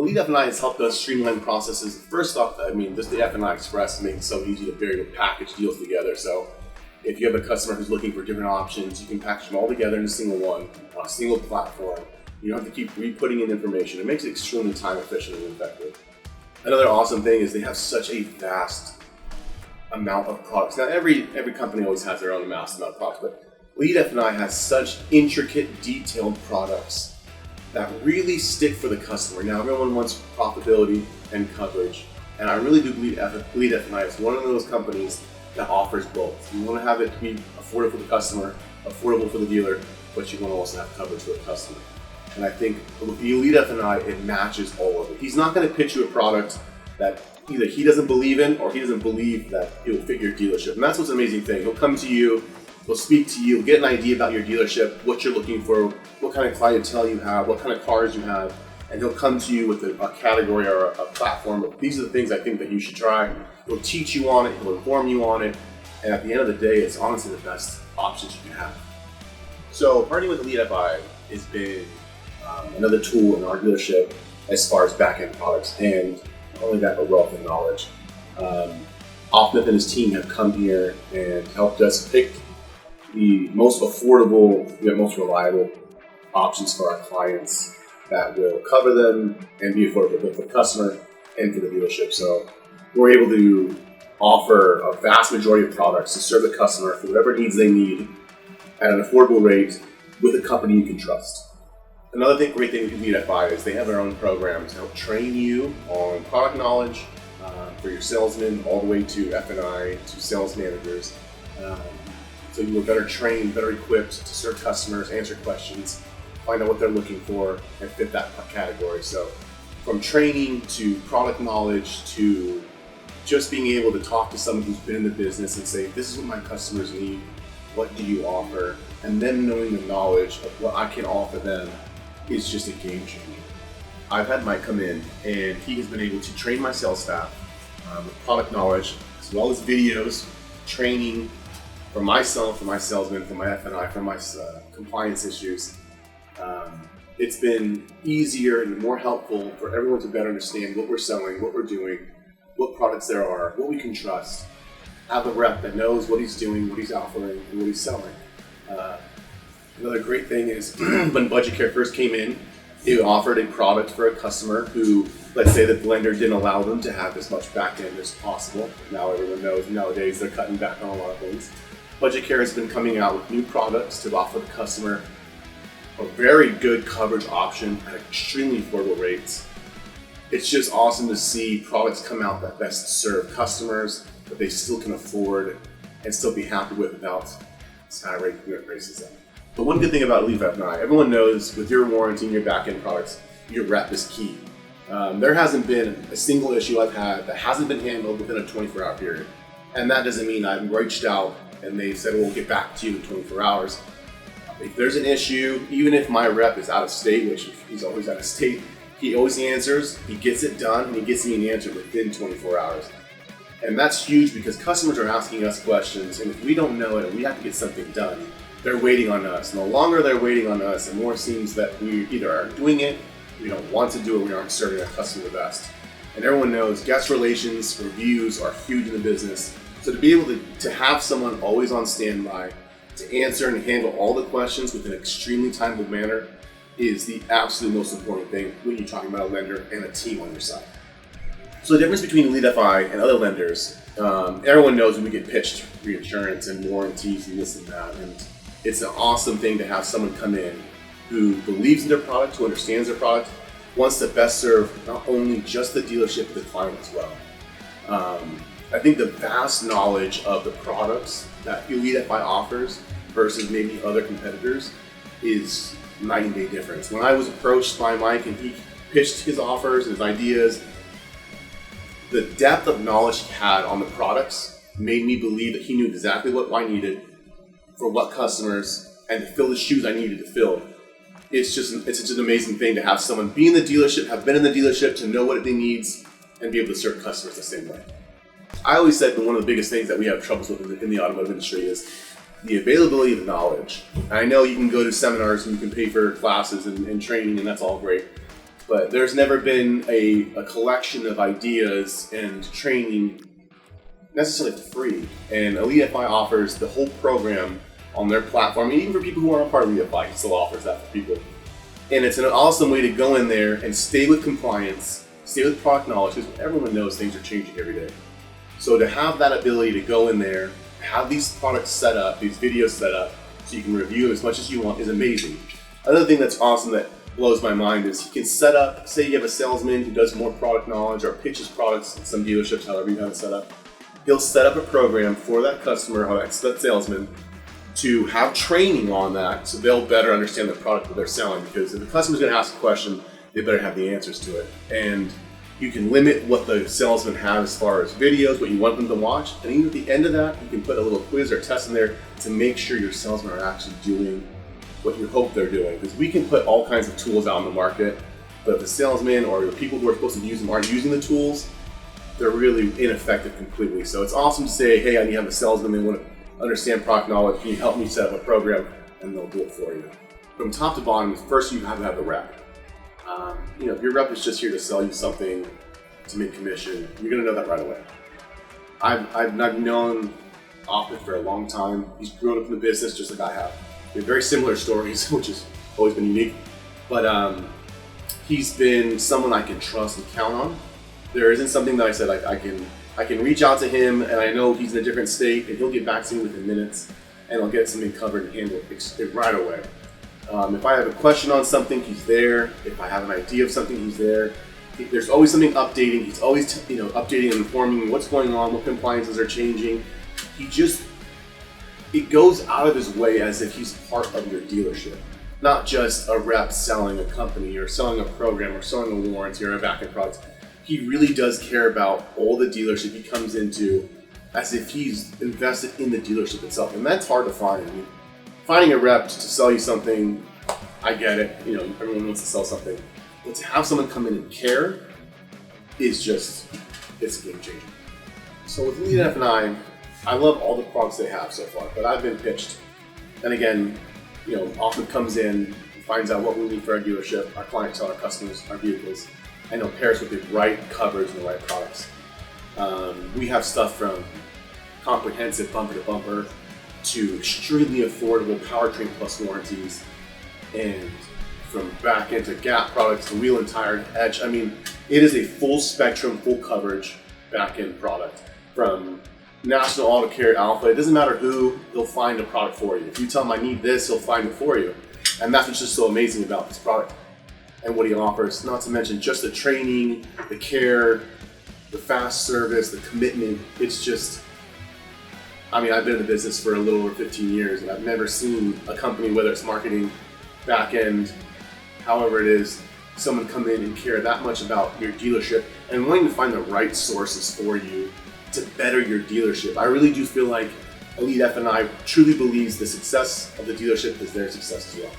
Elite F&I has helped us streamline processes. First off, just the F&I Express makes it so easy to be able to package deals together. So if you have a customer who's looking for different options, you can package them all together in a single one, on a single platform. You don't have to keep re-putting in information. It makes it extremely time efficient and effective. Another awesome thing is they have such a vast amount of products. Now every company always has their own vast amount of products, but Elite F&I has such intricate, detailed products that really stick for the customer. Now everyone wants profitability and coverage, and I really do believe Elite F&I is one of those companies that offers both. You want to have it be affordable for the customer, affordable for the dealer, but you want to also have coverage for the customer. And I think with the Elite F&I, it matches all of it. He's not going to pitch you a product that either he doesn't believe in or he doesn't believe that it will fit your dealership. And that's what's an amazing thing. He'll come to you, he'll speak to you, get an idea about your dealership, what you're looking for, what kind of clientele you have, what kind of cars you have, and he'll come to you with a category or a platform. These are the things I think that you should try. He'll teach you on it, he'll inform you on it, and at the end of the day, it's honestly the best options you can have. So partnering with Elite F&I has been another tool in our dealership as far as backend products, and not only that, but wealth of knowledge. Offnip and his team have come here and helped us pick the most affordable, yet most reliable options for our clients that will cover them and be affordable both for the customer and for the dealership. So we're able to offer a vast majority of products to serve the customer for whatever needs they need at an affordable rate with a company you can trust. Another great thing with Elite F&I is they have their own program to help train you on product knowledge for your salesmen, all the way to F&I, to sales managers. So you are better trained, better equipped to serve customers, answer questions, find out what they're looking for, and fit that category. So from training to product knowledge to just being able to talk to someone who's been in the business and say, this is what my customers need, what do you offer? And then knowing the knowledge of what I can offer them is just a game changer. I've had Mike come in and he has been able to train my sales staff with product knowledge, as well as videos, training for myself, for my salesmen, for my F&I, for my compliance issues. It's been easier and more helpful for everyone to better understand what we're selling, what we're doing, what products there are, what we can trust. Have a rep that knows what he's doing, what he's offering, and what he's selling. Another great thing is when Budget Care first came in, it offered a product for a customer who, let's say that the lender didn't allow them to have as much back end as possible. Now everyone knows nowadays they're cutting back on a lot of things. Budget Care has been coming out with new products to offer the customer a very good coverage option at extremely affordable rates. It's just awesome to see products come out that best serve customers, that they still can afford and still be happy with without skyrocketing their prices up. But one good thing about Elite F&I, everyone knows with your warranty and your back-end products, your rep is key. There hasn't been a single issue I've had that hasn't been handled within a 24-hour period. And that doesn't mean I've reached out and they said, we'll get back to you in 24 hours. If there's an issue, even if my rep is out of state, which he's always out of state, he always answers, he gets it done, and he gets me an answer within 24 hours. And that's huge because customers are asking us questions, and if we don't know it and we have to get something done, they're waiting on us. And the longer they're waiting on us, the more it seems that we either aren't doing it, we don't want to do it, we aren't serving our customer the best. And everyone knows guest relations, reviews are huge in the business. So to be able to have someone always on standby to answer and handle all the questions with an extremely timely manner is the absolute most important thing when you're talking about a lender and a team on your side. So the difference between Elite F&I and other lenders, everyone knows when we get pitched reinsurance and warranties and this and that, and it's an awesome thing to have someone come in who believes in their product, who understands their product, wants to best serve not only just the dealership, but the client as well. I think the vast knowledge of the products that Elite F&I offers versus maybe other competitors is night and day difference. When I was approached by Mike and he pitched his offers, his ideas, the depth of knowledge he had on the products made me believe that he knew exactly what I needed for what customers and to fill the shoes I needed to fill. It's such an amazing thing to have someone be in the dealership, have been in the dealership, to know what it needs and be able to serve customers the same way. I always said that one of the biggest things that we have troubles with in the automotive industry is the availability of knowledge. I know you can go to seminars and you can pay for classes and training, and that's all great. But there's never been a collection of ideas and training necessarily for free. And Elite FI offers the whole program on their platform. And even for people who aren't part of Elite FI, it still offers that for people. And it's an awesome way to go in there and stay with compliance, stay with product knowledge, because everyone knows things are changing every day. So to have that ability to go in there, have these products set up, these videos set up, so you can review them as much as you want is amazing. Another thing that's awesome that blows my mind is you can set up, say you have a salesman who does more product knowledge or pitches products in some dealerships, however you have it set up. He'll set up a program for that customer or that salesman to have training on that so they'll better understand the product that they're selling, because if the customer's going to ask a question, they better have the answers to it. And you can limit what the salesman has as far as videos, what you want them to watch, and even at the end of that, you can put a little quiz or test in there to make sure your salesmen are actually doing what you hope they're doing. Because we can put all kinds of tools out in the market, but if the salesman or the people who are supposed to use them aren't using the tools, they're really ineffective completely. So it's awesome to say, hey, I need to have a salesman, they want to understand product knowledge, can you help me set up a program? And they'll do it for you. From top to bottom, first you have to have the rep. If your rep is just here to sell you something to make commission, you're going to know that right away. I've known Ahmed for a long time. He's grown up in the business just like I have. We have very similar stories, which has always been unique. But he's been someone I can trust and count on. There isn't something that I said I can reach out to him and I know he's in a different state and he'll get back to me within minutes and I'll get something covered and handled it right away. If I have a question on something, he's there. If I have an idea of something, he's there. There's always something updating. He's always updating and informing me what's going on, what compliances are changing. It goes out of his way as if he's part of your dealership, not just a rep selling a company or selling a program or selling a warranty or a backend product. He really does care about all the dealership he comes into as if he's invested in the dealership itself. And that's hard to find. I mean, finding a rep to sell you something, I get it. Everyone wants to sell something. But to have someone come in and care is it's a game changer. So with Elite F&I, I love all the products they have so far, but I've been pitched. And again, often comes in, finds out what we need for our dealership, our clientele, our customers, our vehicles, and they'll pair us with the right coverage and the right products. We have stuff from comprehensive bumper to bumper to extremely affordable powertrain plus warranties, and from backend to gap products to wheel and tire to edge. I mean, it is a full spectrum, full coverage backend product. From National Auto Care Alpha, it doesn't matter who, he'll find a product for you. If you tell him I need this, he'll find it for you. And that's what's just so amazing about this product and what he offers. Not to mention just the training, the care, the fast service, the commitment. It's just, I've been in the business for a little over 15 years and I've never seen a company, whether it's marketing, back end, however it is, someone come in and care that much about your dealership and wanting to find the right sources for you to better your dealership. I really do feel like Elite F&I truly believes the success of the dealership is their success as well.